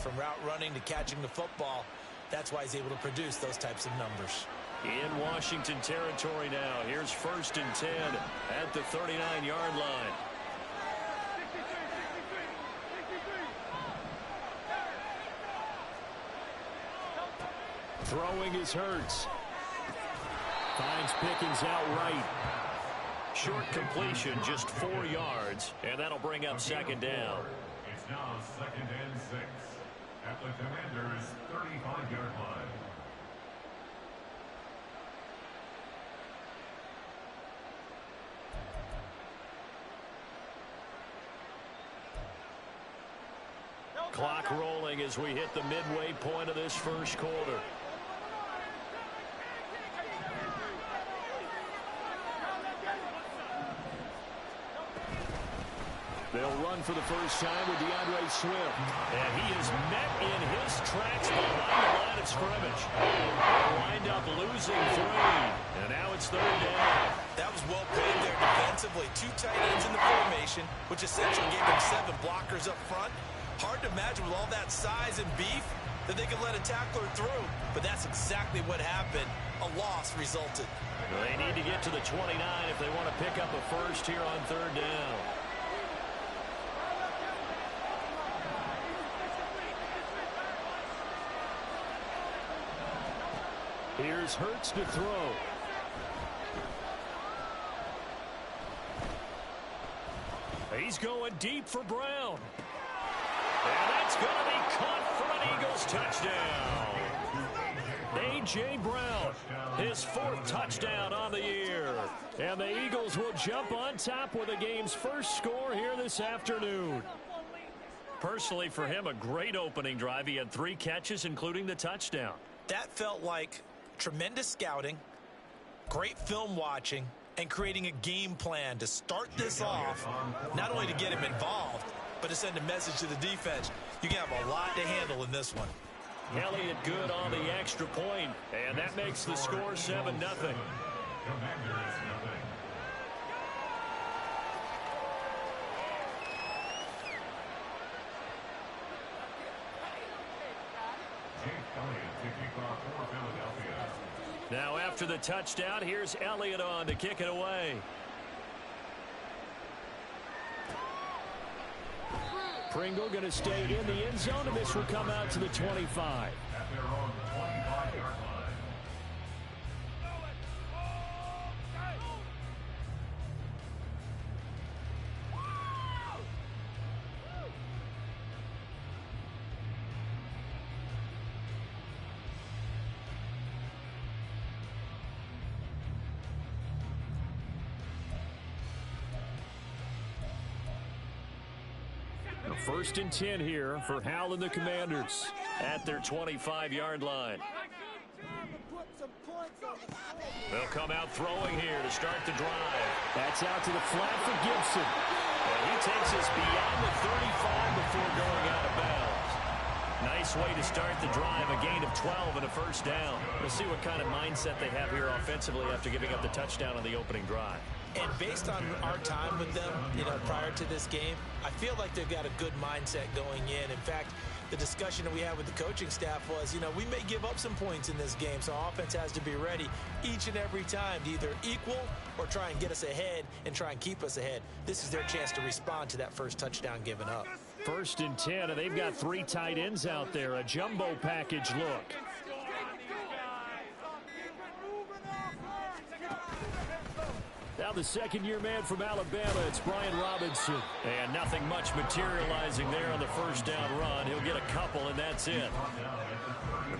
from route running to catching the football. That's why he's able to produce those types of numbers. In Washington territory now. Here's 1st and 10 at the 39-yard line. Throwing is Hurts. Finds Pickens outright. Short completion, just 4 yards, and that'll bring up 2nd down. It's now 2nd and 6 at the Commanders' 35-yard line. Clock rolling as we hit the midway point of this first quarter. They'll run for the first time with DeAndre Swift. And he is met in his tracks behind the line of scrimmage. They wind up losing 3. And now it's 3rd down. That was well played there defensively. 2 tight ends in the formation, which essentially gave them 7 blockers up front. Hard to imagine with all that size and beef that they could let a tackler through. But that's exactly what happened. A loss resulted. They need to get to the 29 if they want to pick up a first here on 3rd down. Here's Hurts to throw. He's going deep for Brown. And that's going to be caught for an Eagles touchdown. A.J. Brown, his 4th touchdown on the year. And the Eagles will jump on top with the game's first score here this afternoon. Personally, for him, a great opening drive. He had 3 catches, including the touchdown. That felt like tremendous scouting, great film watching, and creating a game plan to start this off, not only to get him involved, but to send a message to the defense. You can have a lot to handle in this one. Elliott good on the extra point, and that makes the score 7-0. Now after the touchdown, here's Elliott on to kick it away. Pringle going to stay in the end zone, and this will come out to the 25. At their own 25-yard line. First and 10 here for Hal and the Commanders at their 25-yard line. They'll come out throwing here to start the drive. That's out to the flat for Gibson. And he takes us beyond the 35 before going out of bounds. Nice way to start the drive, a gain of 12 and a first down. We'll see what kind of mindset they have here offensively after giving up the touchdown on the opening drive. And based on our time with them, prior to this game, I feel like they've got a good mindset going in. In fact, the discussion that we had with the coaching staff was, we may give up some points in this game, so our offense has to be ready each and every time to either equal or try and get us ahead and try and keep us ahead. This is their chance to respond to that first touchdown given up. First and 10, and they've got 3 tight ends out there, a jumbo package look. Now the second-year man from Alabama, it's Brian Robinson. And nothing much materializing there on the first down run. He'll get a couple, and that's it.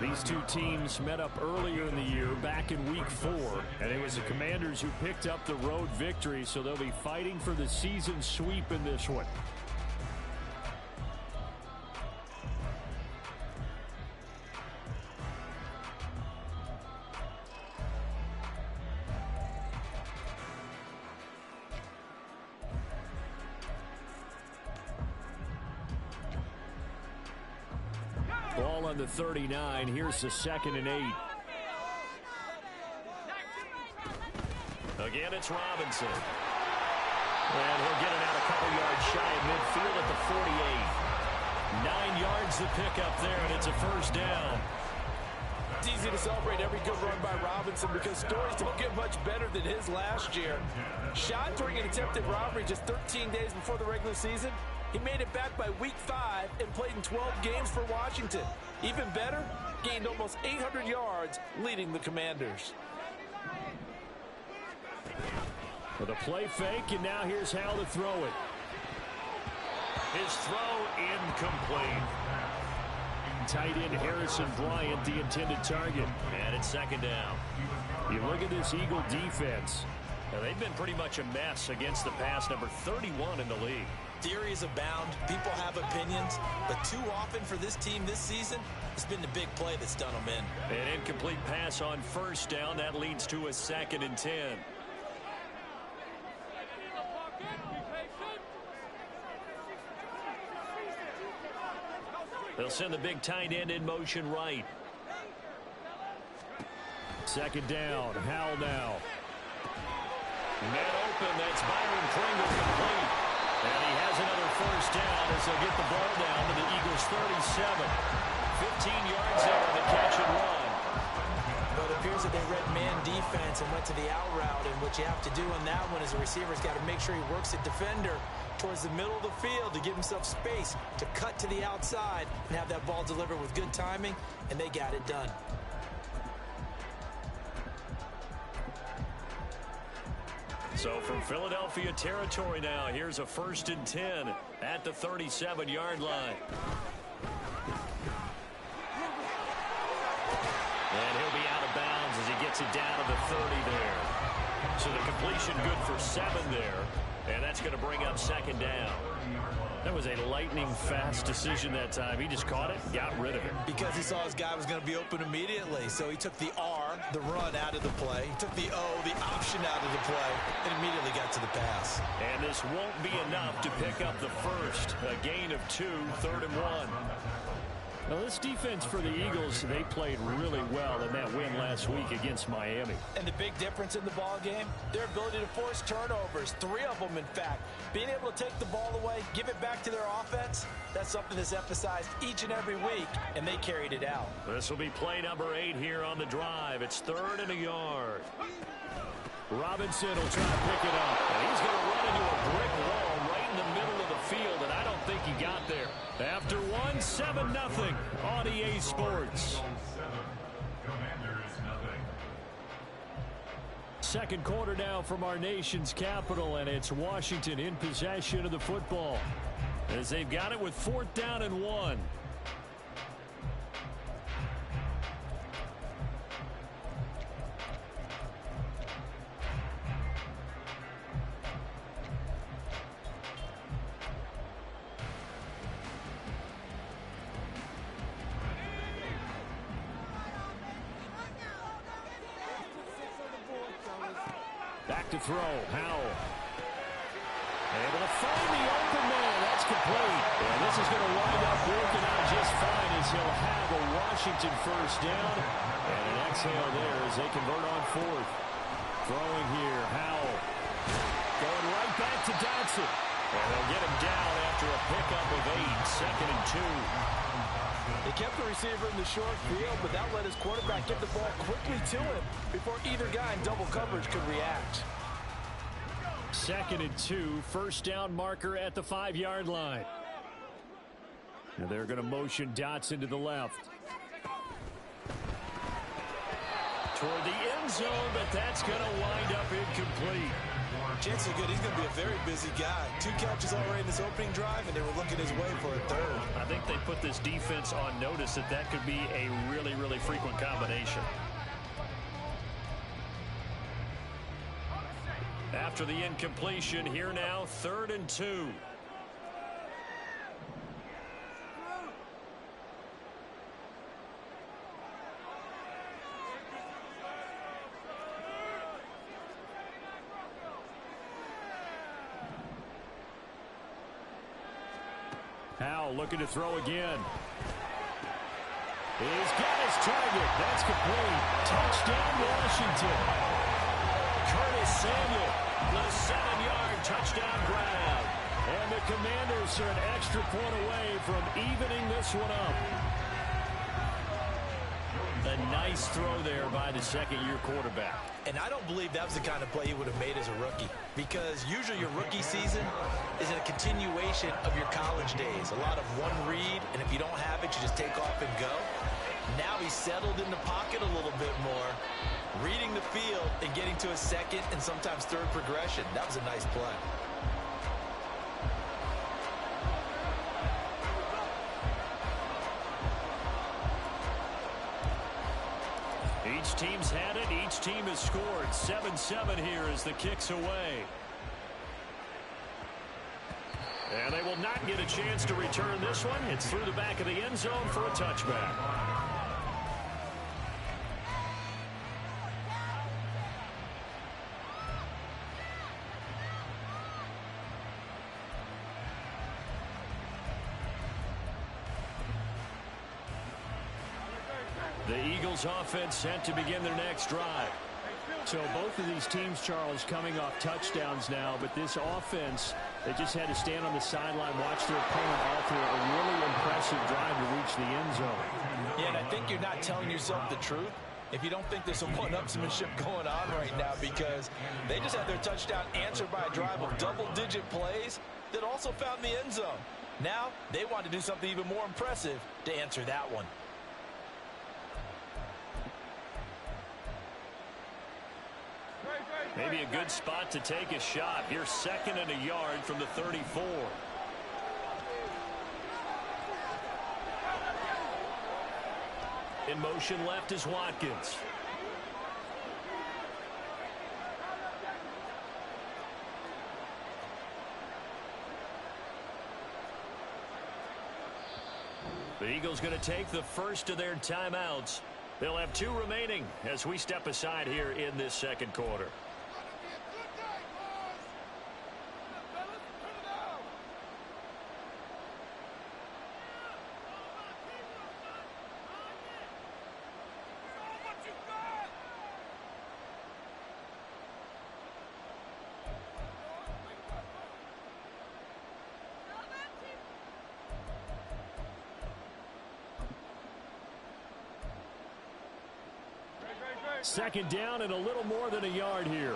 These two teams met up earlier in the year, back in Week 4. And it was the Commanders who picked up the road victory, so they'll be fighting for the season sweep in this one. Ball on the 39. Here's the 2nd and 8. Again, it's Robinson. And he'll get it out a couple yards shy of midfield at the 48. 9 yards to pick up there, and it's a first down. It's easy to celebrate every good run by Robinson because stories don't get much better than his last year. Shot during an attempted robbery just 13 days before the regular season. He made it back by week 5 and played in 12 games for Washington. Even better, gained almost 800 yards leading the Commanders. With a play fake, and now here's how to throw it. His throw incomplete. Tight end Harrison Bryant, the intended target. And it's second down. You look at this Eagle defense. Now, they've been pretty much a mess against the pass, number 31 in the league. Theories abound. People have opinions. But too often for this team this season, it's been the big play that's done them in. An incomplete pass on first down. That leads to a 2nd and 10. They'll send the big tight end in motion right. Second down. Howell now. Man open. That's Byron Pringle complete. And he has another first down as they'll get the ball down to the Eagles' 37. 15 yards there on the catch and run. But it appears that they read man defense and went to the out route. And what you have to do on that one is the receiver's got to make sure he works the defender towards the middle of the field to give himself space to cut to the outside and have that ball delivered with good timing, and they got it done. So from Philadelphia territory now, here's a 1st and 10 at the 37-yard line. And he'll be out of bounds as he gets it down to the 30 there. So the completion good for 7 there. And that's going to bring up 2nd down. That was a lightning-fast decision that time. He just caught it, got rid of it. Because he saw his guy was going to be open immediately. So he took the R, the run, out of the play. He took the O, the option, out of the play, and immediately got to the pass. And this won't be enough to pick up the first. A gain of 2, 3rd and 1. Well, this defense for the Eagles, they played really well in that win last week against Miami. And the big difference in the ball game, their ability to force turnovers, 3 of them, in fact. Being able to take the ball away, give it back to their offense, that's something that's emphasized each and every week, and they carried it out. This will be play number 8 here on the drive. It's 3rd and a yard. Robinson will try to pick it up. And he's going to run into a brick wall right in the middle of the field, and I don't think he got there. After 7-0 on EA Sports. Second quarter now from our nation's capital, and it's Washington in possession of the football as they've got it with 4th down and 1. Back to throw. Howell. Able to find the open man. That's complete. And this is going to wind up working out just fine as he'll have a Washington first down. And an exhale there as they convert on 4th. Throwing here. Howell. Going right back to Dotson. And they'll get him down after a pickup of 8. 2nd and 2. They kept the receiver in the short field, but that let his quarterback get the ball quickly to him before either guy in double coverage could react. 2nd and 2, first down marker at the 5-yard line. And they're going to motion Dotson to the left. Toward the end zone, but that's going to wind up incomplete. Chances are good. He's going to be a very busy guy. 2 catches already in this opening drive, and they were looking his way for a 3rd. I think they put this defense on notice that that could be a really, really frequent combination. After the incompletion, here now, 3rd and 2. Howell looking to throw again. He's got his target. That's complete. Touchdown, Washington. Curtis Samuel, the 7-yard touchdown grab. And the Commanders are an extra point away from evening this one up. A nice throw there by the second-year quarterback. And I don't believe that was the kind of play he would have made as a rookie, because usually your rookie season is a continuation of your college days. A lot of one read, and if you don't have it, you just take off and go. Now he's settled in the pocket a little bit more, reading the field and getting to a second and sometimes third progression. That was a nice play. Each team's had it. Each team has scored. 7-7 here as the kick's away. And they will not get a chance to return this one. It's through the back of the end zone for a touchback. The Eagles offense set to begin their next drive. So both of these teams, Charles, coming off touchdowns now, but this offense, they just had to stand on the sideline, watch their opponent all through a really impressive drive to reach the end zone. Yeah, and I think you're not telling yourself the truth if you don't think there's some one-upsmanship going on right now, because they just had their touchdown answered by a drive of double-digit plays that also found the end zone. Now they want to do something even more impressive to answer that one. Maybe a good spot to take a shot. You're second and a yard from the 34. In motion left is Watkins. The Eagles going to take the first of their timeouts. They'll have 2 remaining as we step aside here in this second quarter. Second down and a little more than a yard here.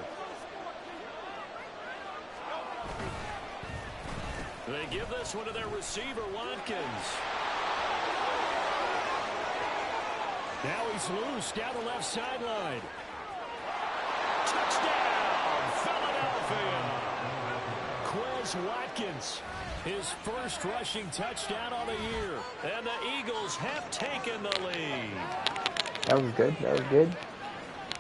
They give this one to their receiver, Watkins. Now he's loose down the left sideline. Touchdown, Philadelphia. Quez Watkins, his first rushing touchdown on the year. And the Eagles have taken the lead. That was good. That was good.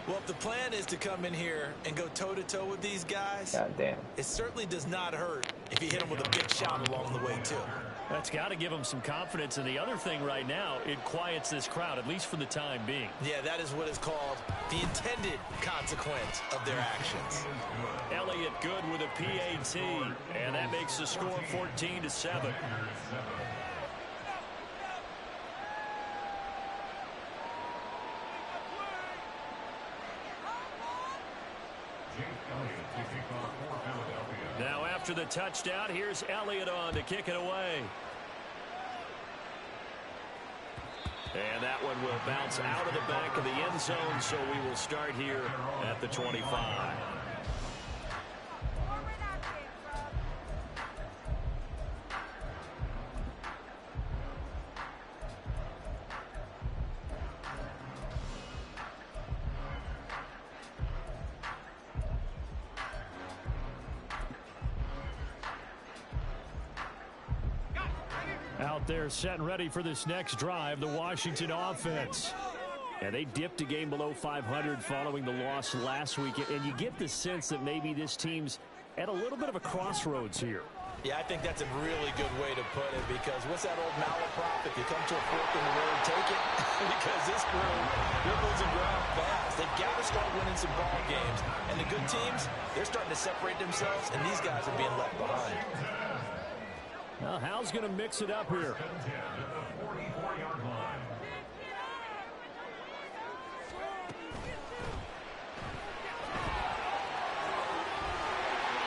Well, if the plan is to come in here and go toe-to-toe with these guys, God damn. it certainly does not hurt if you hit them with a big shot along the way, too. That's got to give them some confidence. And the other thing right now, it quiets this crowd, at least for the time being. Yeah, that is what is called the intended consequence of their actions. Elliott good with a PAT, and that makes the score 14-7. Now after the touchdown, here's Elliott on to kick it away. And that one will bounce out of the back of the end zone, so we will start here at the 25. Out there set and ready for this next drive, the Washington offense. And they dipped a game below 500 following the loss last week. And you get the sense that maybe this team's at a little bit of a crossroads here. Yeah, I think that's a really good way to put it, because what's that old malaprop? If you come to a fork in the road, take it. Because this crew, they're losing ground fast. They've got to start winning some ball games. And the good teams, they're starting to separate themselves, and these guys are being left behind. Well, Hal's going to mix it up here.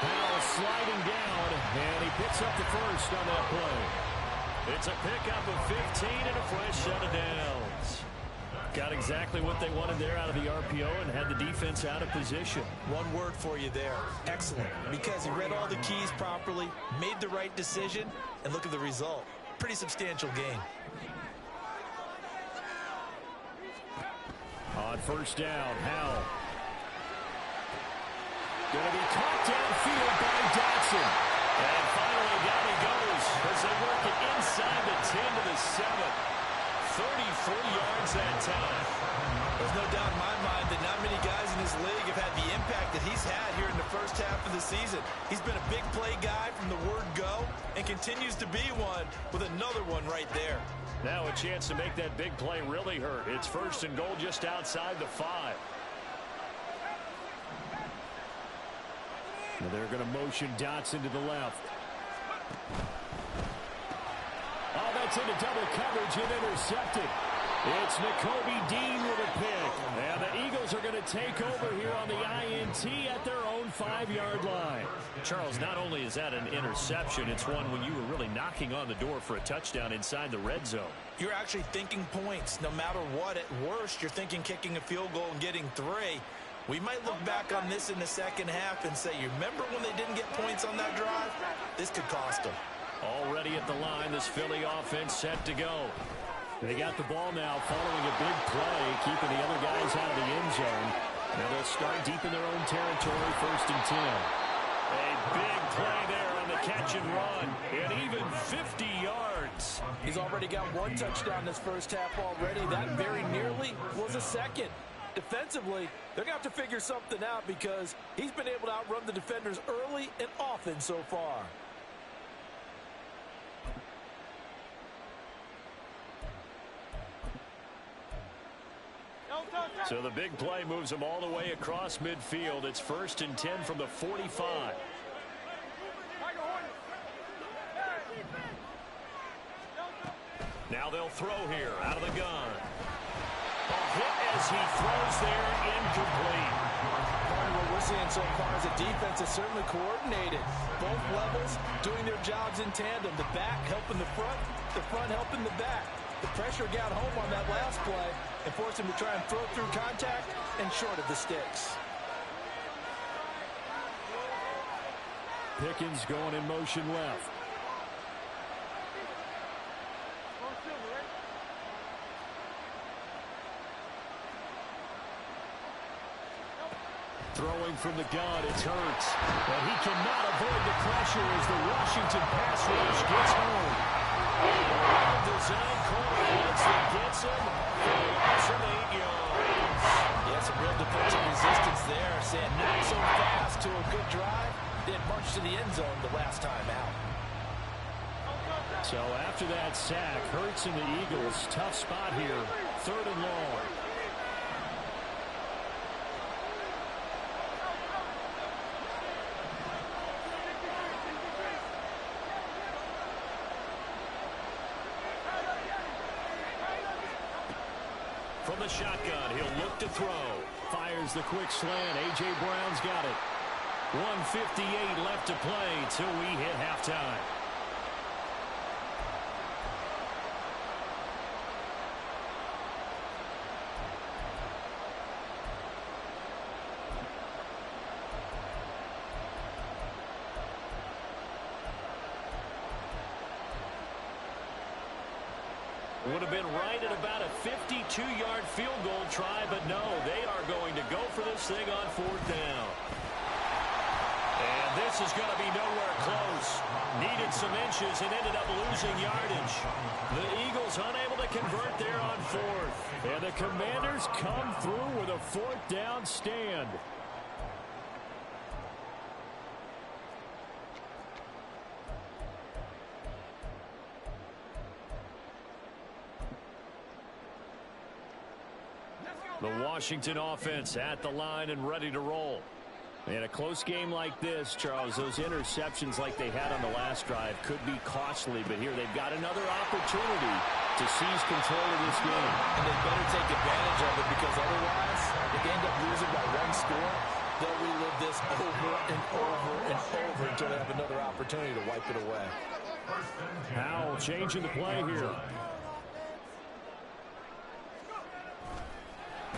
Hal sliding down, and he picks up the first on that play. It's a pickup of 15 and a fresh set of downs. Got exactly what they wanted there out of the RPO and had the defense out of position. One word for you there. Excellent. Because he read all the keys properly, made the right decision, and look at the result. Pretty substantial gain. On first down, Howell. Going to be caught downfield by Dotson. And finally down he goes as they work it inside the 10 to the 7. 33 yards that time. There's no doubt in my mind that not many guys in this league have had the impact that he's had here in the first half of the season. He's been a big play guy from the word go and continues to be one with another one right there. Now a chance to make that big play really hurt. It's first and goal just outside the 5. Now they're going to motion Dotson to the left. Oh, that's into double coverage and intercepted. It's Nakobe Dean with a pick. And the Eagles are going to take over here on the INT at their own 5-yard line. Charles, not only is that an interception, it's one when you were really knocking on the door for a touchdown inside the red zone. You're actually thinking points. No matter what, at worst, you're thinking kicking a field goal and getting 3. We might look back on this in the second half and say, you remember when they didn't get points on that drive? This could cost them. Already at the line, this Philly offense set to go. They got the ball now following a big play, keeping the other guys out of the end zone. Now they'll start deep in their own territory, first and 10. A big play there on the catch and run, and even 50 yards. He's already got 1 touchdown this first half already. That very nearly was a second. Defensively, they're going to have to figure something out because he's been able to outrun the defenders early and often so far. So the big play moves them all the way across midfield. It's first and 10 from the 45. Now they'll throw here out of the gun. A hit as he throws there, incomplete. Part of what we're seeing so far is the defense is certainly coordinated. Both levels doing their jobs in tandem. The back helping the front helping the back. The pressure got home on that last play and forced him to try and throw through contact and short of the sticks. Pickens going in motion left. Throwing from the gun, it's Hurts. But he cannot avoid the pressure as the Washington pass rush gets home. Design corner hits that gets him for loss of 8 yards. Yeah, some real defensive resistance there. Saying not so fast to a good drive. Didn't march to the end zone the last time out. So after that sack, Hurts and the Eagles, tough spot here. 3rd and long. From the shotgun, he'll look to throw. Fires the quick slant. A.J. Brown's got it. 1:58 left to play till we hit halftime. Would have been right at about a 52-yard field goal try, but no, they are going to go for this thing on 4th down. And this is going to be nowhere close. Needed some inches and ended up losing yardage. The Eagles unable to convert there on 4th. And the Commanders come through with a 4th down stand. The Washington offense at the line and ready to roll. In a close game like this, Charles, those interceptions like they had on the last drive could be costly, but here they've got another opportunity to seize control of this game. And they better take advantage of it because otherwise, if they end up losing by 1 score, They'll relive this over and over and over until they have another opportunity to wipe it away. Howell changing the play here.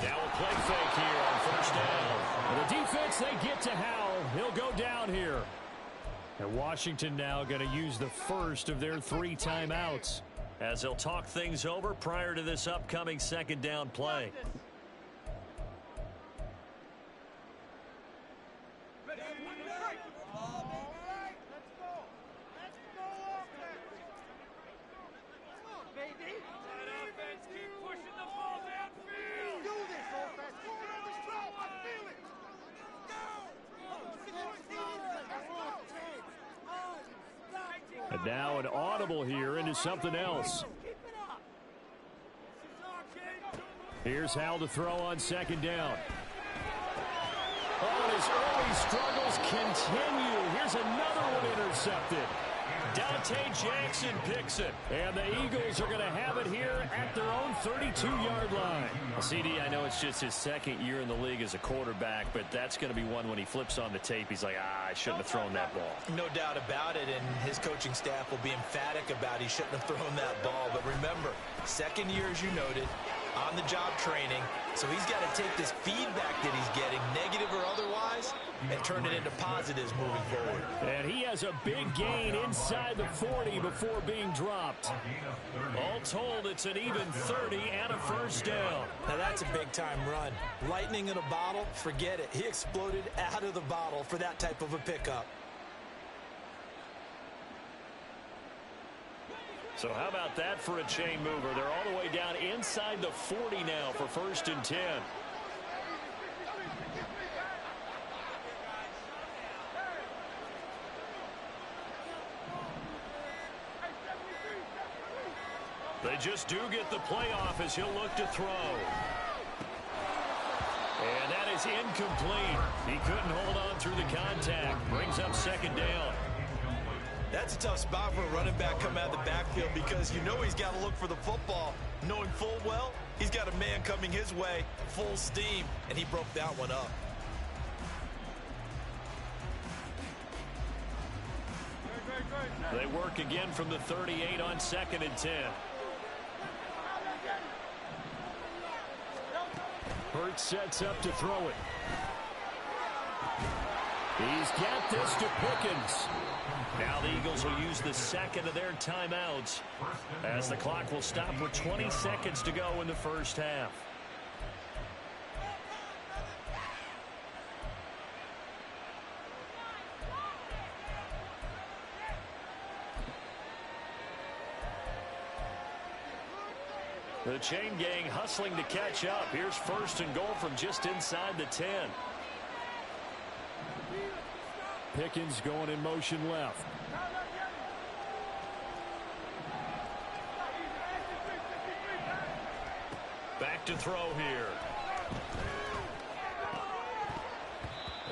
Now a play fake here on first down. And the defense, they get to Howell. He'll go down here. And Washington now going to use the first of their 3 timeouts as they'll talk things over prior to this upcoming second down play. And now an audible here into something else. Here's Howell to throw on second down. Oh, and his early struggles continue. Here's another one intercepted. Dante Jackson picks it. And the Eagles are going to have it here at their own 32-yard line. Well, CD, I know it's just his second year in the league as a quarterback, but that's going to be one when he flips on the tape. He's like, I shouldn't have thrown that ball. No doubt about it, and his coaching staff will be emphatic about he shouldn't have thrown that ball. But remember, second year, as you noted, on-the-job training, so he's got to take this feedback that he's getting, negative or otherwise, and turn it into positives moving forward. And he has a big gain inside the 40 before being dropped. All told, it's an even 30 and a first down. Now that's a big-time run. Lightning in a bottle, forget it. He exploded out of the bottle for that type of a pickup. So how about that for a chain mover? They're all the way down inside the 40 now for first and 10. They just do get the playoff as he'll look to throw. And that is incomplete. He couldn't hold on through the contact. Brings up second down. That's a tough spot for a running back coming out of the backfield because you know he's got to look for the football, knowing full well he's got a man coming his way, full steam, and he broke that one up. They work again from the 38 on second and 10. Hurts sets up to throw it. He's got this to Pickens. Now the Eagles will use the second of their timeouts as the clock will stop with 20 seconds to go in the first half. The chain gang hustling to catch up. Here's first and goal from just inside the 10. Pickens going in motion left. Back to throw here.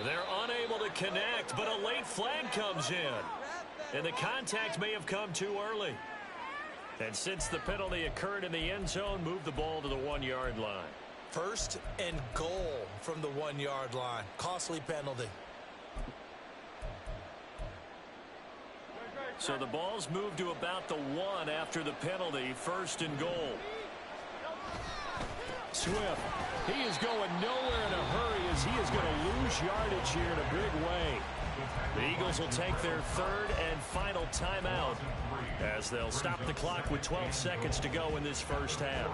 They're unable to connect, but a late flag comes in. And the contact may have come too early. And since the penalty occurred in the end zone, move the ball to the 1-yard line. First and goal from the 1-yard line. Costly penalty. So the ball's moved to about the 1 after the penalty. First and goal. Swift. He is going nowhere in a hurry as he is going to lose yardage here in a big way. The Eagles will take their third and final timeout as they'll stop the clock with 12 seconds to go in this first half.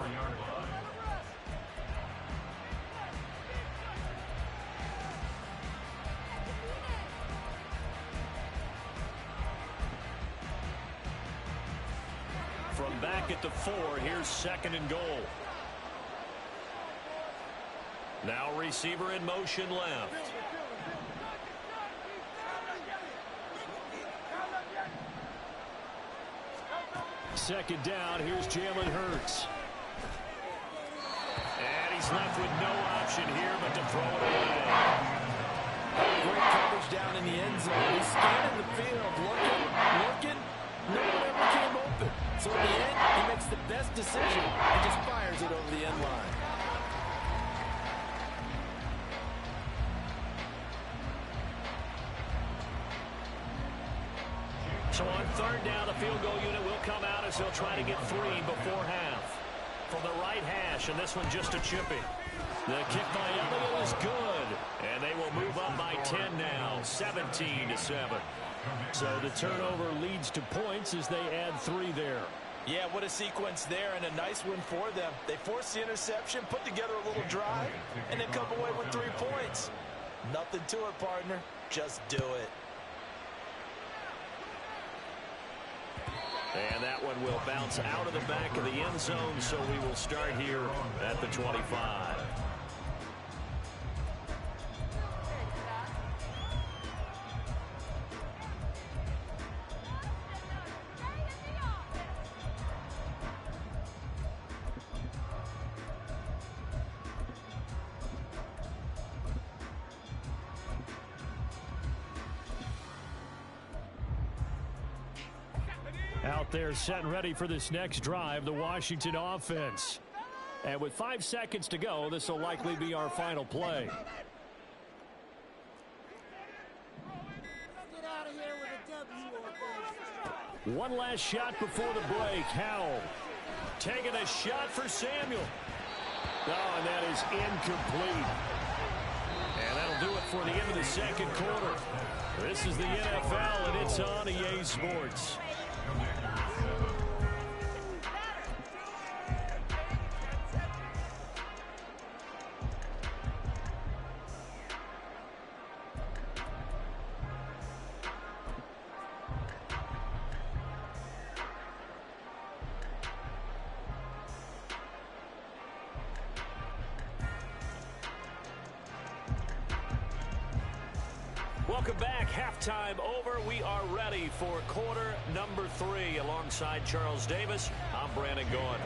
From back at the 4, here's second and goal. Now receiver in motion left. Second down, here's Jalen Hurts. And he's left with no option here but to throw it away. Great coverage down in the end zone. He's scanning the field, looking. No one ever came open. So in the end, he makes the best decision and just fires it over the end line. So on third down, the field goal unit will come out as they'll try to get 3 before half. From the right hash, and this one just a chippy. The kick by Elliott is good, and they will move up by 10 now, 17-7. So the turnover leads to points as they add 3 there. Yeah, what a sequence there, and a nice win for them. They forced the interception, put together a little drive, and then come away with 3 points. Nothing to it, partner. Just do it. And that one will bounce out of the back of the end zone, so we will start here at the 25. Out there set and ready for this next drive, the Washington offense. And with 5 seconds to go, this will likely be our final play. Get out of here with a W. One last shot before the break. Howell taking a shot for Samuel. Oh, and that is incomplete. And that'll do it for the end of the second quarter. This is the NFL, and it's on EA Sports. Welcome back. Halftime over. We are ready for quarter number 3. Alongside Charles Davis, I'm Brandon Gaughan.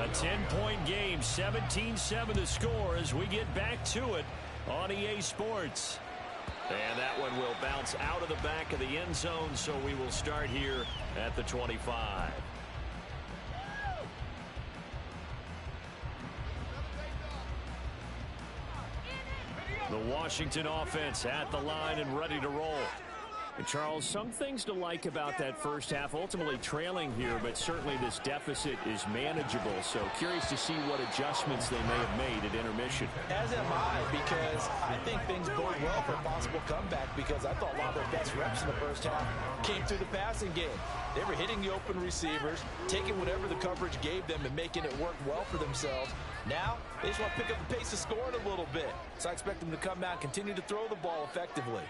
A 10-point game, 17-7 the score as we get back to it on EA Sports. And that one will bounce out of the back of the end zone, so we will start here at the 25. The Washington offense at the line and ready to roll. And Charles, some things to like about that first half, ultimately trailing here, but certainly this deficit is manageable. So curious to see what adjustments they may have made at intermission. As am I, because I think things bode well for a possible comeback, because I thought a lot of their best reps in the first half came through the passing game. They were hitting the open receivers, taking whatever the coverage gave them and making it work well for themselves. Now, they just want to pick up the pace of scoring a little bit. So I expect them to come out and continue to throw the ball effectively.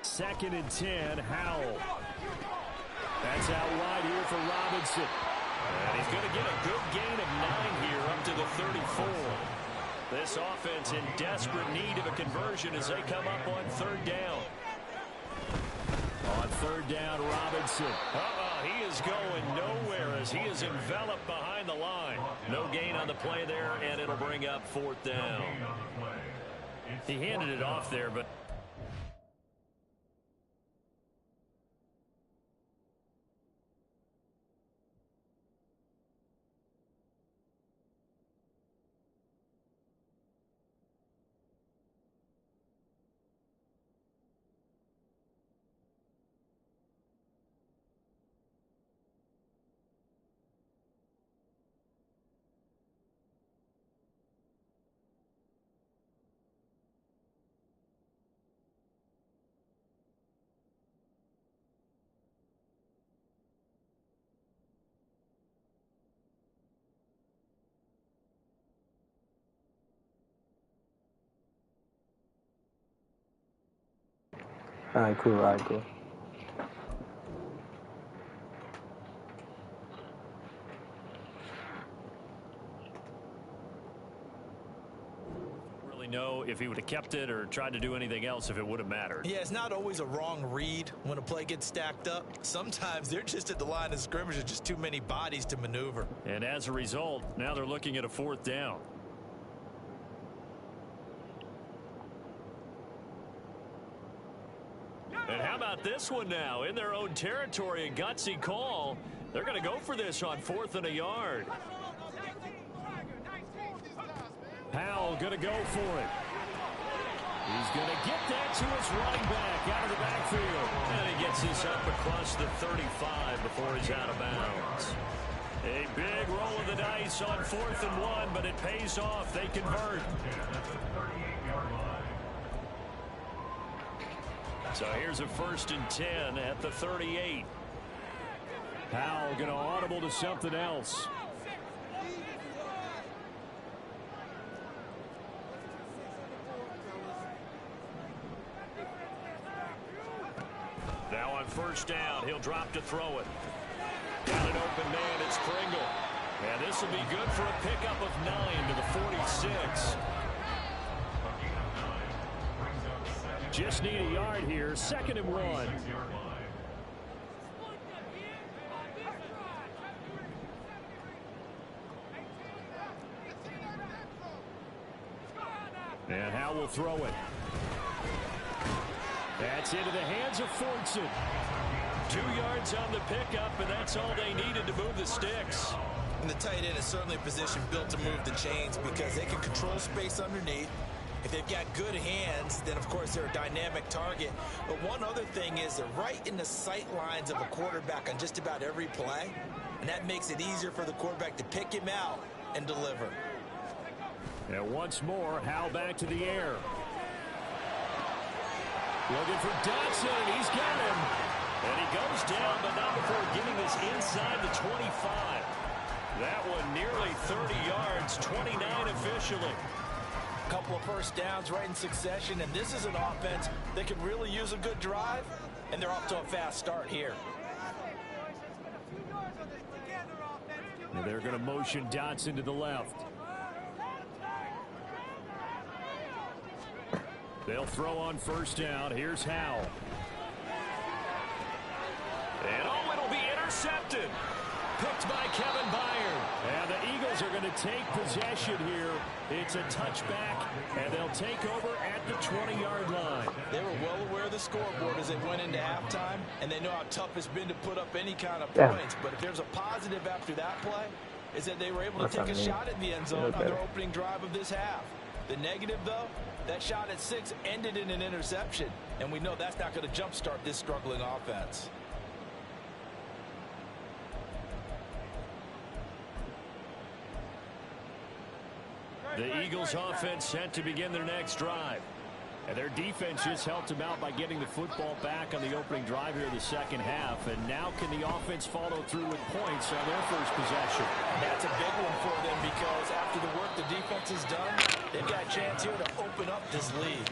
Second and 10, Howell. That's out wide here for Robinson. And he's going to get a good gain of 9 here up to the 34. This offense in desperate need of a conversion as they come up on third down. On third down, Robinson. He is going nowhere as he is enveloped behind the line. No gain on the play there, and it'll bring up fourth down. He handed it off there, but Alright, cool, alright, cool. really know if he would have kept it or tried to do anything else if it would have mattered. Yeah, it's not always a wrong read when a play gets stacked up. Sometimes they're just at the line of scrimmage with just too many bodies to maneuver. And as a result, now they're looking at a fourth down. And how about this one now? In their own territory, a gutsy call. They're going to go for this on 4th and a yard. Howell going to go for it. He's going to get that to his running back out of the backfield. And he gets this up across the 35 before he's out of bounds. A big roll of the dice on 4th and 1, but it pays off. They convert. So here's a 1st and 10 at the 38. Howell going to audible to something else. Now on 1st down, he'll drop to throw it. Got an open man, it's Pringle. And this will be good for a pickup of 9 to the 46. Just need a yard here. 2nd and 1. And Howell will throw it. That's into the hands of Fortson. 2 yards on the pickup, and that's all they needed to move the sticks. And the tight end is certainly a position built to move the chains because they can control space underneath. If they've got good hands, then of course they're a dynamic target. But one other thing is they're right in the sight lines of a quarterback on just about every play. And that makes it easier for the quarterback to pick him out and deliver. And once more, Howell back to the air. Looking for Dodson, and he's got him. And he goes down, but not before getting this inside the 25. That one nearly 30 yards, 29 officially. Couple of 1st downs right in succession, and this is an offense that can really use a good drive, and they're off to a fast start here. And they're going to motion Dodson to the left. They'll throw on 1st down. Here's Howell. And oh, it'll be intercepted. Picked by Kevin Byard. And the Eagles are going to take possession here. It's a touchback, and they'll take over at the 20-yard line. They were well aware of the scoreboard as they went into halftime, and they know how tough it's been to put up any kind of points. But if there's a positive after that play, is that they were able to take a shot at the end zone on their opening drive of this half. The negative, though, that shot at 6 ended in an interception, and we know that's not going to jumpstart this struggling offense. The Eagles offense set to begin their next drive. And their defense just helped them out by getting the football back on the opening drive here in the 2nd half. And now can the offense follow through with points on their 1st possession? That's a big one for them because after the work the defense has done, they've got a chance here to open up this lead.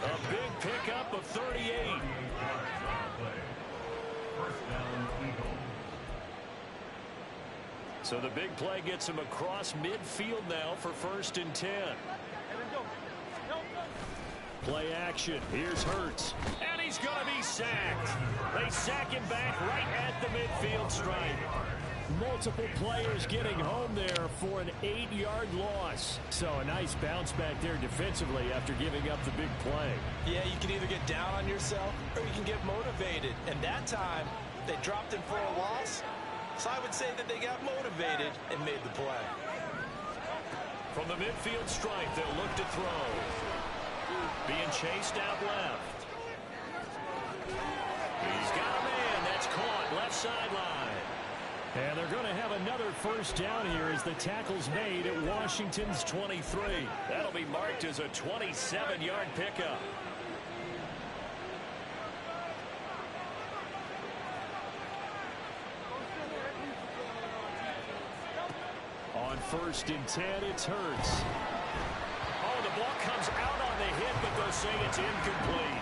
A big pickup of 38. So the big play gets him across midfield now for 1st and 10. Play action. Here's Hurts. And he's going to be sacked. They sack him back right at the midfield stripe. Multiple players getting home there for an 8-yard loss. So a nice bounce back there defensively after giving up the big play. Yeah, you can either get down on yourself or you can get motivated. And that time, they dropped him for a loss. So I would say that they got motivated and made the play. From the midfield stripe, they'll look to throw. Being chased out left. He's got a man. That's caught left sideline. And they're going to have another 1st down here as the tackle's made at Washington's 23. That'll be marked as a 27-yard pickup. On 1st and 10, it's Hurts. Oh, the ball comes out on the hit, but they'll say it's incomplete.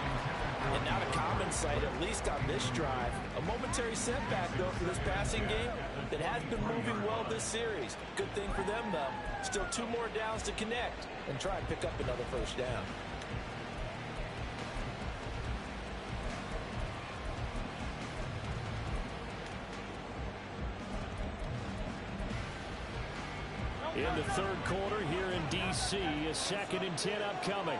And not a common sight, at least on this drive. A momentary setback, though, for this passing game that has been moving well this series. Good thing for them, though. Still 2 more downs to connect and try and pick up another 1st down. In the 3rd quarter here in D.C., a 2nd and 10 upcoming.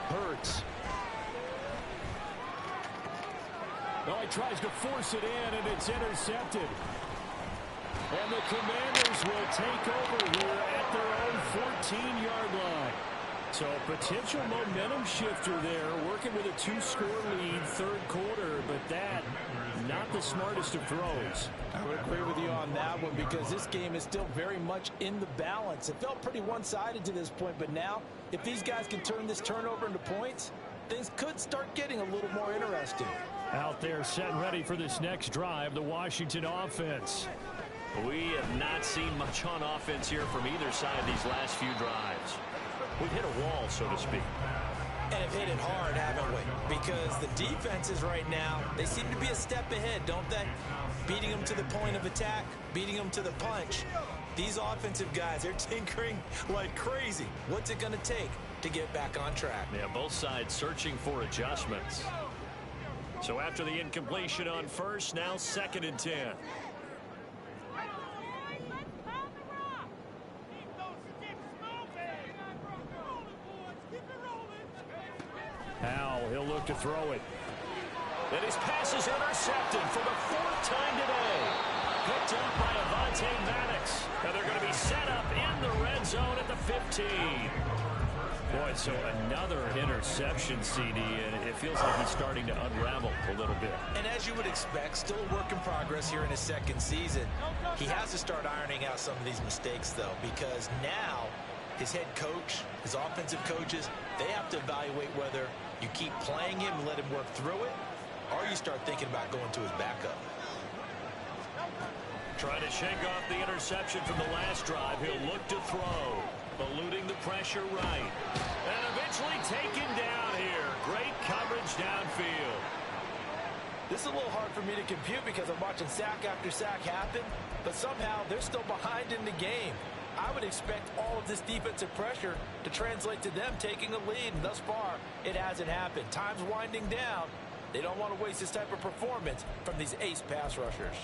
Hurts. Oh, he tries to force it in, and it's intercepted. And the Commanders will take over here at their own 14-yard line. So a potential momentum shifter there, working with a 2-score lead, third quarter, but that, not the smartest of throws. I would agree with you on that one because this game is still very much in the balance. It felt pretty one-sided to this point, but now, if these guys can turn this turnover into points, things could start getting a little more interesting. Out there set and ready for this next drive, the Washington offense. We have not seen much on offense here from either side these last few drives. We've hit a wall, so to speak. And have hit it hard, haven't we? Because the defenses right now, they seem to be a step ahead, don't they? Beating them to the point of attack, beating them to the punch. These offensive guys, they're tinkering like crazy. What's it going to take to get back on track? Yeah, both sides searching for adjustments. So after the incompletion on first, now 2nd and 10. Howell, he'll look to throw it. And his pass is intercepted for the 4th time today. Picked up by Avonte Maddox. And they're going to be set up in the red zone at the 15. Boy, so another interception, CD, and it feels like he's starting to unravel a little bit. And as you would expect, still a work in progress here in his 2nd season. He has to start ironing out some of these mistakes, though, because now his head coach, his offensive coaches, they have to evaluate whether you keep playing him and let him work through it, or you start thinking about going to his backup. Trying to shake off the interception from the last drive. He'll look to throw. Eluding the pressure right. And eventually taken down here. Great coverage downfield. This is a little hard for me to compute because I'm watching sack after sack happen, but somehow they're still behind in the game. I would expect all of this defensive pressure to translate to them taking a lead, and thus far, it hasn't happened. Time's winding down. They don't want to waste this type of performance from these ace pass rushers.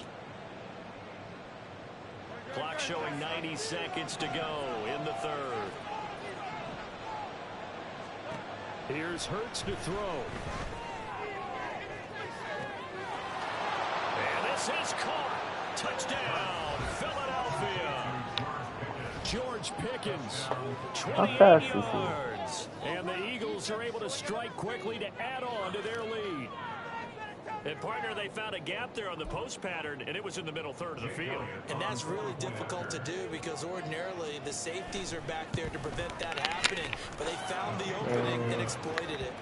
Clock showing 90 seconds to go in the 3rd. Here's Hurts to throw. And this is caught. Touchdown, Philadelphia. George Pickens, How 28 fast is he? yards. and the Eagles are able to strike quickly to add on to their lead. And, partner, they found a gap there on the post pattern, and it was in the middle 3rd of the field. And that's really difficult to do because ordinarily the safeties are back there to prevent that happening. But they found the opening and exploited it.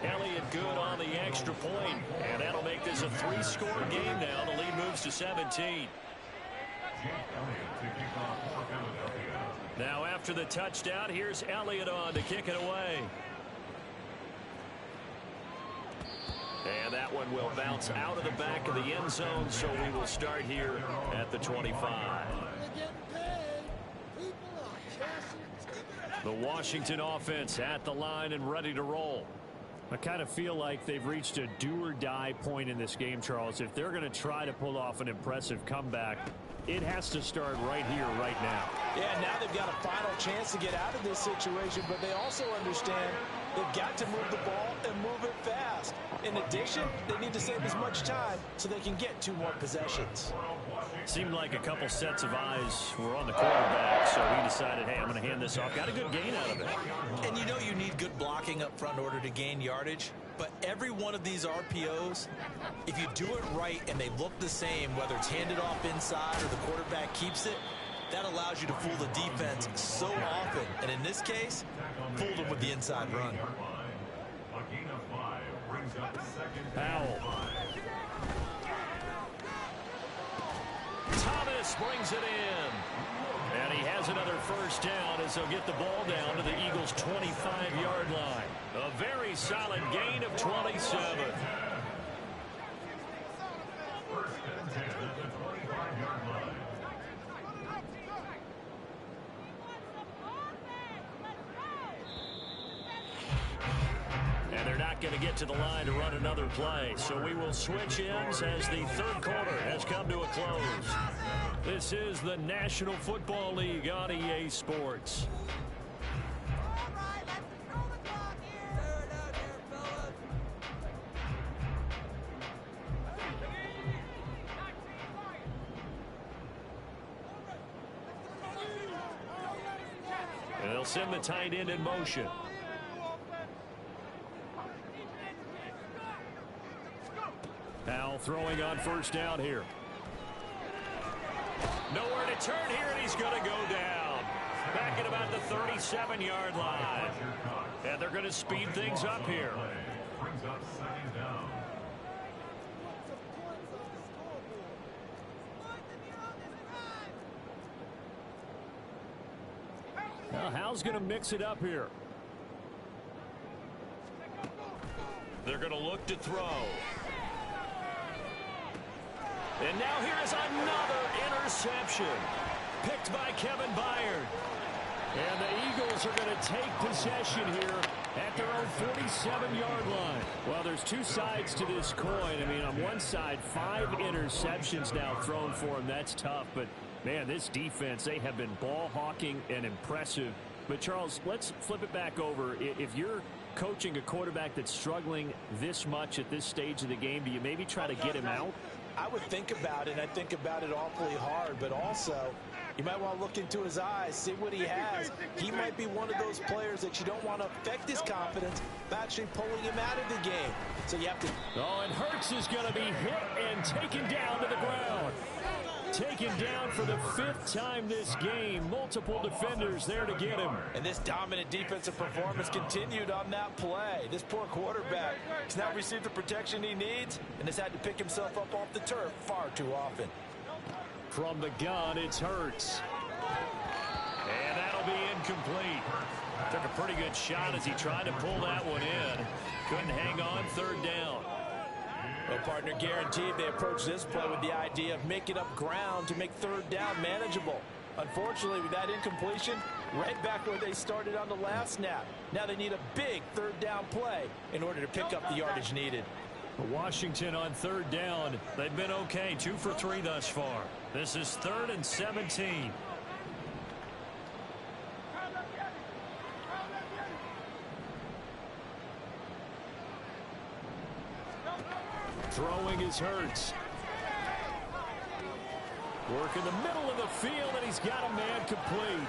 Elliott good on the extra point, and that'll make this a 3-score game now. The lead moves to 17. Now after the touchdown, here's Elliott on to kick it away. And that one will bounce out of the back of the end zone, so we will start here at the 25. The Washington offense at the line and ready to roll. I kind of feel like they've reached a do-or-die point in this game, Charles. If they're going to try to pull off an impressive comeback, it has to start right here, right now. Yeah, now they've got a final chance to get out of this situation, but they also understand they've got to move the ball and move it fast. In addition, they need to save as much time so they can get 2 more possessions. Seemed like a couple sets of eyes were on the quarterback, so he decided, hey, I'm going to hand this off. Got a good gain out of it. And you know you need good blocking up front in order to gain yardage. But every one of these RPOs, if you do it right and they look the same, whether it's handed off inside or the quarterback keeps it, that allows you to fool the defense so often. And in this case, fooled them with the inside run. Powell. Thomas brings it in. And he has another first down as they'll get the ball down to the Eagles' 25-yard line. A very solid gain of 27. And they're not going to get to the line to run another play. So we will switch ends as the 3rd quarter has come to a close. This is the National Football League on EA Sports. send the tight end in motion. Powell throwing on first down here. Nowhere to turn here, and he's going to go down. Back at about the 37-yard line. And they're going to speed things up here. Brings up second down. Now, Howell's going to mix it up here. They're going to look to throw. And now here is another interception. Picked by Kevin Byard. And the Eagles are going to take possession here at their own 47-yard line. Well, there's two sides to this coin. I mean, on one side, 5 interceptions now thrown for him. That's tough. But, man, this defense, they have been ball hawking and impressive. But, Charles, let's flip it back over. If you're coaching a quarterback that's struggling this much at this stage of the game, do you maybe try to get him out? I would think about it. I think about it awfully hard, but also you might want to look into his eyes, see what he has. He might be one of those players that you don't want to affect his confidence by actually pulling him out of the game. So you have to... Oh, and Hurts is going to be hit and taken down to the ground. Taken down for the 5th time this game. Multiple defenders there to get him. And this dominant defensive performance continued on that play. This poor quarterback has now received the protection he needs and has had to pick himself up off the turf far too often. From the gun, it's Hurts. And that'll be incomplete. Took a pretty good shot as he tried to pull that one in. Couldn't hang on, 3rd down. Well, partner, guaranteed they approach this play with the idea of making up ground to make 3rd down manageable. Unfortunately, with that incompletion, right back where they started on the last snap. Now they need a big 3rd down play in order to pick up the yardage needed. Washington on 3rd down. They've been okay, 2 for 3 thus far. This is 3rd and 17. Throwing his Hurts. Work in the middle of the field, and he's got a man complete.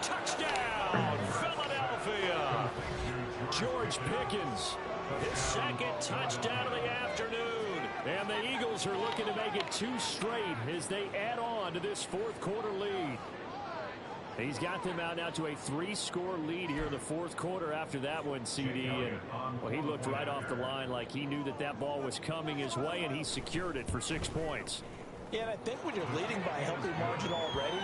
Touchdown, Philadelphia. George Pickens, his 2nd touchdown of the afternoon. And the Eagles are looking to make it 2 straight as they add on to this 4th quarter lead. He's got them out now to a 3-score lead here in the 4th quarter after that one, CD. And, well, he looked right off the line like he knew that that ball was coming his way, and he secured it for 6 points. Yeah, and I think when you're leading by a healthy margin already,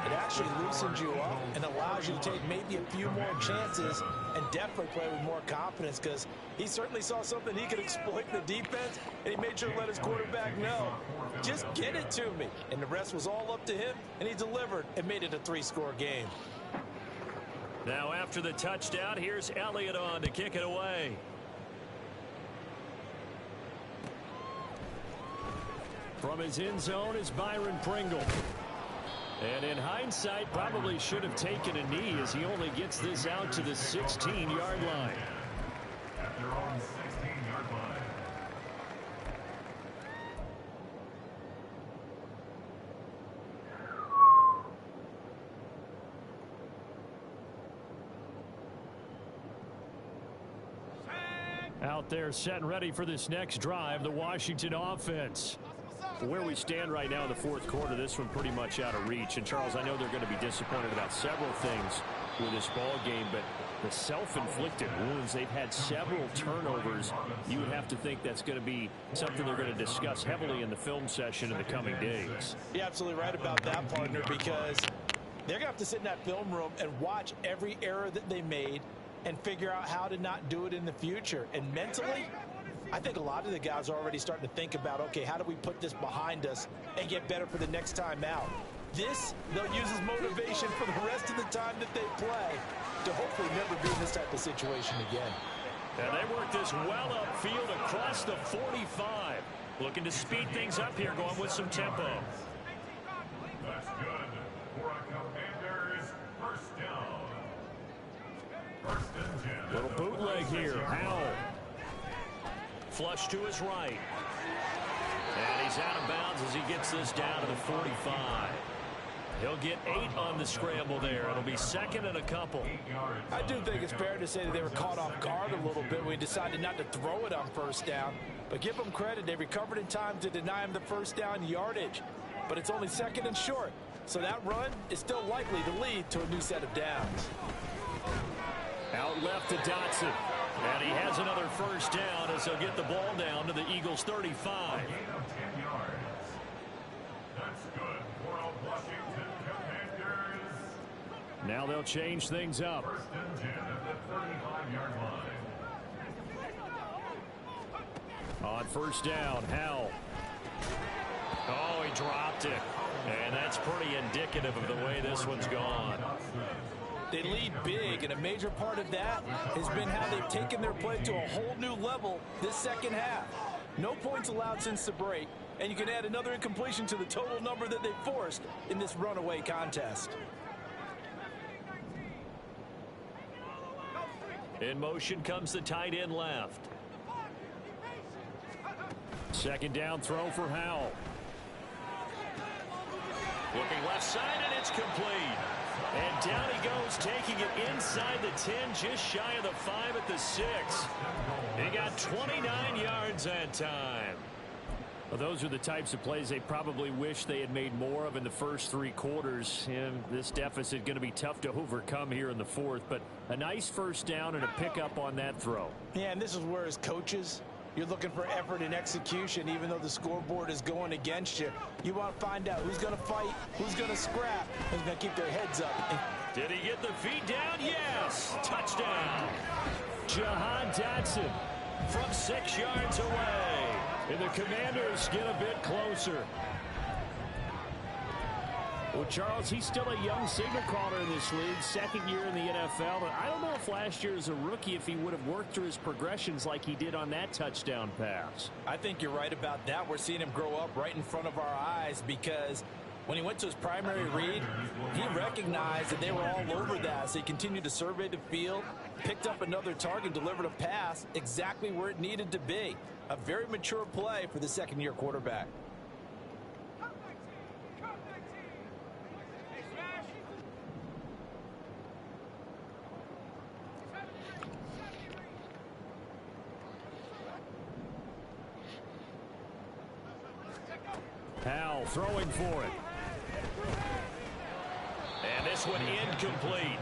it actually loosens you up and allows you to take maybe a few more chances and definitely play with more confidence, because he certainly saw something he could exploit in the defense, and he made sure to let his quarterback know, just get it to me. And the rest was all up to him, and he delivered and made it a 3-score game. Now after the touchdown, here's Elliott on to kick it away. From his end zone is Byron Pringle. And in hindsight, probably should have taken a knee as he only gets this out to the 16-yard line. At their own 16-yard line. Out there set and ready for this next drive, the Washington offense. Where we stand right now in the 4th quarter, this one pretty much out of reach. And, Charles, I know they're going to be disappointed about several things with this ball game, but the self-inflicted wounds, they've had several turnovers. You would have to think that's going to be something they're going to discuss heavily in the film session in the coming days. You're absolutely right about that, partner, because they're going to have to sit in that film room and watch every error that they made and figure out how to not do it in the future. And mentally, I think a lot of the guys are already starting to think about, okay, how do we put this behind us and get better for the next time out? This, they'll use as motivation for the rest of the time that they play to hopefully never be in this type of situation again. And they work this well upfield across the 45. Looking to speed things up here, going with some tempo. That's good for a Commander's first down. 1st and 10. Little bootleg here. Howell. Flush to his right. And he's out of bounds as he gets this down to the 45. He'll get 8 on the scramble there. It'll be second and a couple. I do think it's fair to say that they were caught off guard a little bit when we decided not to throw it on first down. But give them credit. They recovered in time to deny him the first down yardage. But it's only second and short. So that run is still likely to lead to a new set of downs. Out left to Dotson. And he has another first down as he'll get the ball down to the Eagles' 35. Now they'll change things up. First and 10 at the 35-yard line. On first down, Howell. Oh, he dropped it. And that's pretty indicative of the way this one's gone. They lead big, and a major part of that has been how they've taken their play to a whole new level this second half. No points allowed since the break, and you can add another incompletion to the total number that they forced in this runaway contest. In motion comes the tight end left. Second down throw for Howell. Looking left side, and it's complete. And down he goes, taking it inside the 10, just shy of the 5 at the 6. He got 29 yards that time. Well, those are the types of plays they probably wish they had made more of in the first 3 quarters. And this deficit going to be tough to overcome here in the fourth. But a nice first down and a pickup on that throw. Yeah, and this is where as coaches, you're looking for effort and execution, even though the scoreboard is going against you. You want to find out who's going to fight, who's going to scrap, who's going to keep their heads up. Did he get the feet down? Yes! Touchdown! Jahan Dotson from 6 yards away. And the Commanders get a bit closer. Well, Charles, he's still a young signal caller in this league, second year in the NFL. But I don't know if last year as a rookie, if he would have worked through his progressions like he did on that touchdown pass. I think you're right about that. We're seeing him grow up right in front of our eyes because when he went to his primary read, he recognized that they were all over that. So he continued to survey the field, picked up another target, delivered a pass exactly where it needed to be. A very mature play for the second-year quarterback. Howell throwing for it. And this one incomplete.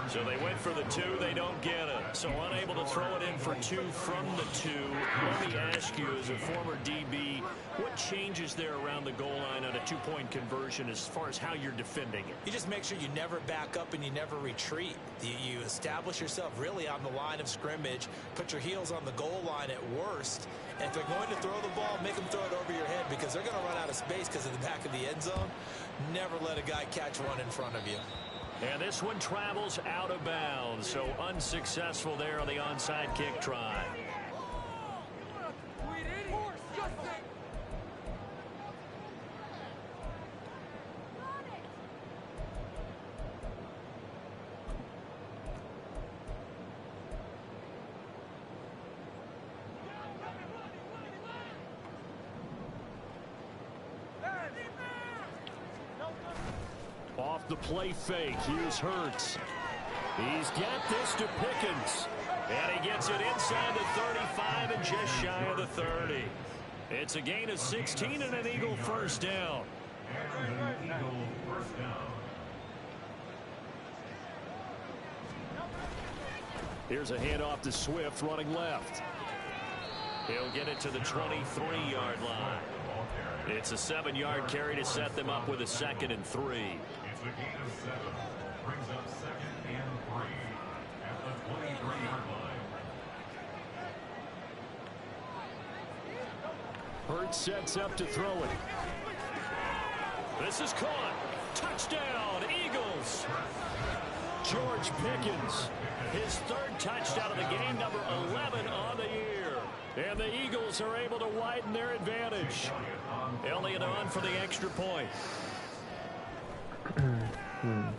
So they went for the 2. They don't get it. So unable to throw it in for 2 from the 2. Let me ask you, as a former DB, what changes there around the goal line on a 2-point conversion as far as how you're defending it? You just make sure you never back up and you never retreat. You establish yourself really on the line of scrimmage, put your heels on the goal line at worst. And if they're going to throw the ball, make them throw it over your head because they're going to run out of space because of the back of the end zone. Never let a guy catch one in front of you. And this one travels out of bounds, so unsuccessful there on the onside kick try. Off the play fake, here's Hurts. He's got this to Pickens. And he gets it inside the 35 and just shy of the 30. It's a gain of 16 and an Eagle first down. And an Eagle first down. Here's a handoff to Swift running left. He'll get it to the 23-yard line. It's a 7-yard carry to set them up with a 2nd and 3. It's a gain of 7. Brings up 2nd and 3 at the 23-yard line. Hurts sets up to throw it. This is caught. Touchdown, Eagles. George Pickens, his 3rd touchdown of the game, number 11 on the year. And the Eagles are able to widen their advantage. Elliott on for the extra point. And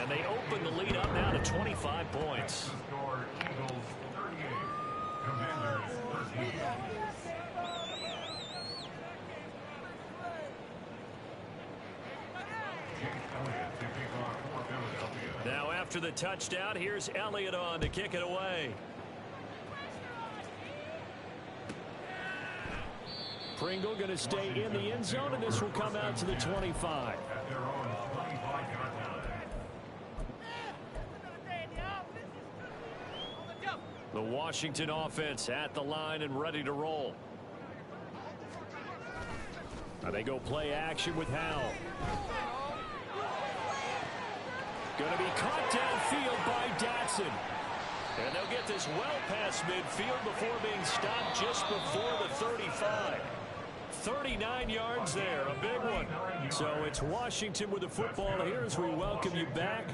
they open the lead up now to 25 points. Score Eagles 38. Commanders 13. Now after the touchdown, here's Elliott on to kick it away. Pringle going to stay in the end zone, and this will come out to the 25. The Washington offense at the line and ready to roll. Now they go play action with Howell. Going to be caught downfield by Dotson. And they'll get this well past midfield before being stopped just before the 35. 39 yards there, a big one. So it's Washington with the football here as we welcome you back.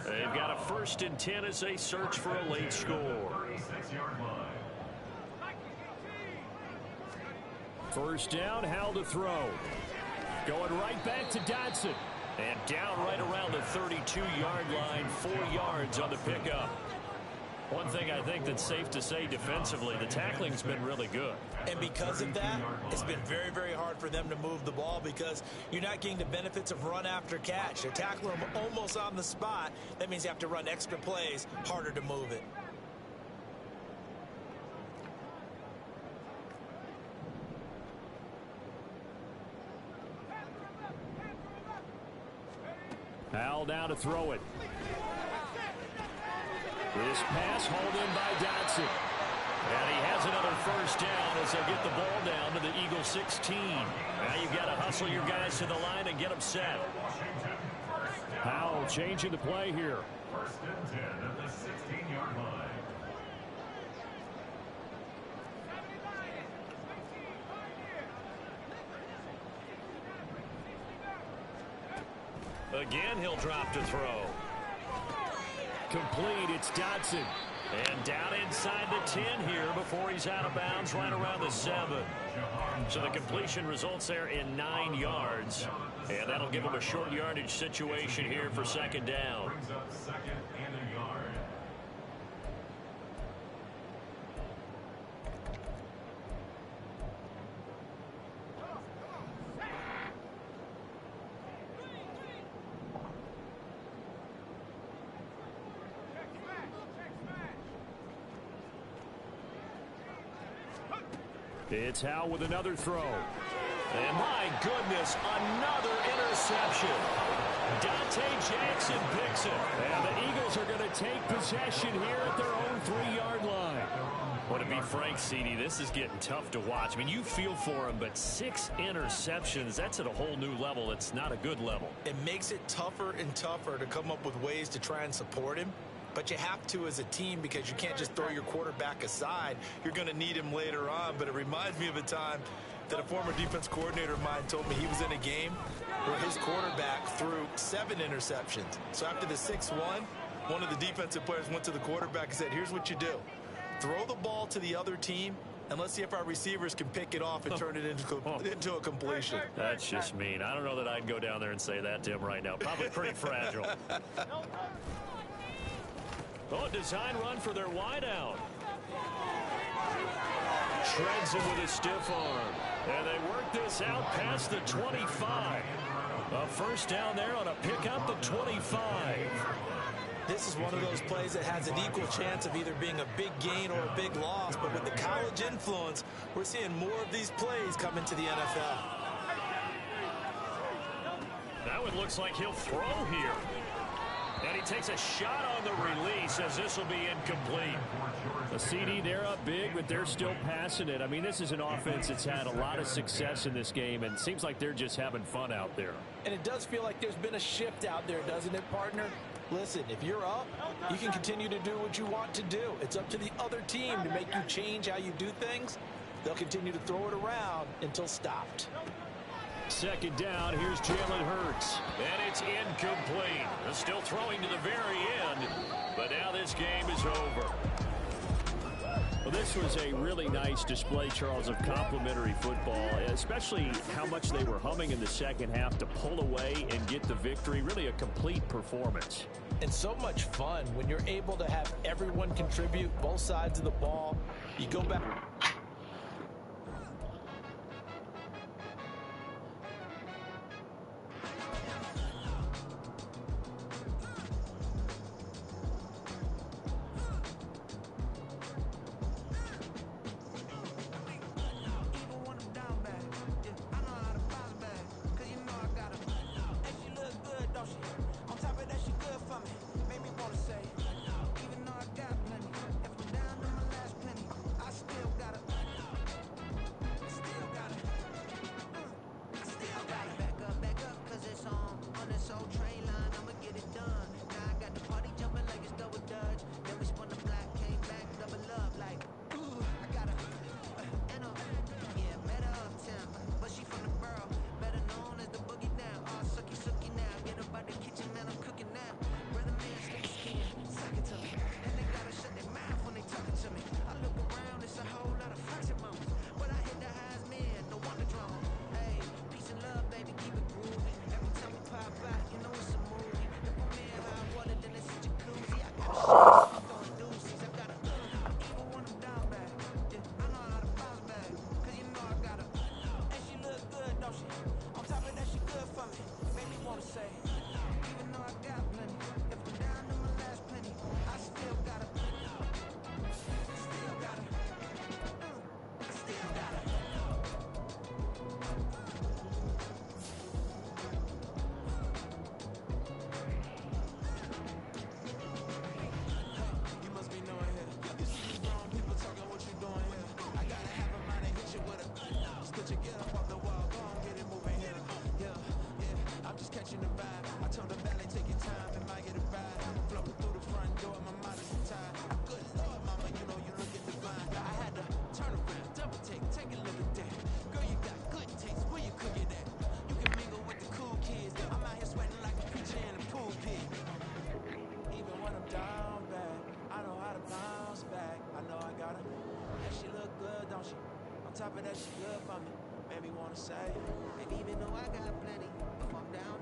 They've got a 1st and 10 as they search for a late score. 1st down, Howell to throw. Going right back to Dotson. And down right around the 32-yard line, 4 yards on the pickup. One thing I think that's safe to say defensively, the tackling's been really good. And because of that, it's been very, very hard for them to move the ball because you're not getting the benefits of run after catch. They're tackling them almost on the spot. That means you have to run extra plays, harder to move it. Howell now to throw it. This pass hauled in by Dotson. And he has another 1st down as they'll get the ball down to the Eagles 16. Now you've got to hustle your guys to the line and get them set. Howell changing the play here. 1st and 10 at the 16-yard line. Again, he'll drop to throw. Complete, it's Dotson. And down inside the 10 here before he's out of bounds right around the 7. So the completion results there in 9 yards. And that'll give him a short yardage situation here for 2nd down. Brings up 2nd and a yard. It's Howell with another throw. And my goodness, another interception. Dante Jackson picks it. And the Eagles are going to take possession here at their own 3-yard line. Well, to be frank, CD, this is getting tough to watch. I mean, you feel for him, but 6 interceptions, that's at a whole new level. It's not a good level. It makes it tougher and tougher to come up with ways to try and support him. But you have to as a team because you can't just throw your quarterback aside. You're going to need him later on. But it reminds me of a time that a former defense coordinator of mine told me he was in a game where his quarterback threw 7 interceptions. So after the 6-1, one of the defensive players went to the quarterback and said, here's what you do. Throw the ball to the other team, and let's see if our receivers can pick it off and turn it into a completion. That's just mean. I don't know that I'd go down there and say that to him right now. Probably pretty fragile. Oh, design run for their wideout. Shreds him with a stiff arm. And they work this out past the 25. A 1st down there on a pickup, the 25. This is one of those plays that has an equal chance of either being a big gain or a big loss. But with the college influence, we're seeing more of these plays come into the NFL. That one looks like he'll throw here. And he takes a shot on the release as this will be incomplete. The CD, they're up big, but they're still passing it. I mean, this is an offense that's had a lot of success in this game, and it seems like they're just having fun out there. And it does feel like there's been a shift out there, doesn't it, partner? Listen, if you're up, you can continue to do what you want to do. It's up to the other team to make you change how you do things. They'll continue to throw it around until stopped. 2nd down, here's Jalen Hurts. And it's incomplete. They're still throwing to the very end, but now this game is over. Well, this was a really nice display, Charles, of complimentary football, especially how much they were humming in the 2nd half to pull away and get the victory. Really a complete performance. And so much fun when you're able to have everyone contribute, both sides of the ball. You go back. top of that, she good for me. Made me wanna say, and even though I got plenty, if I'm down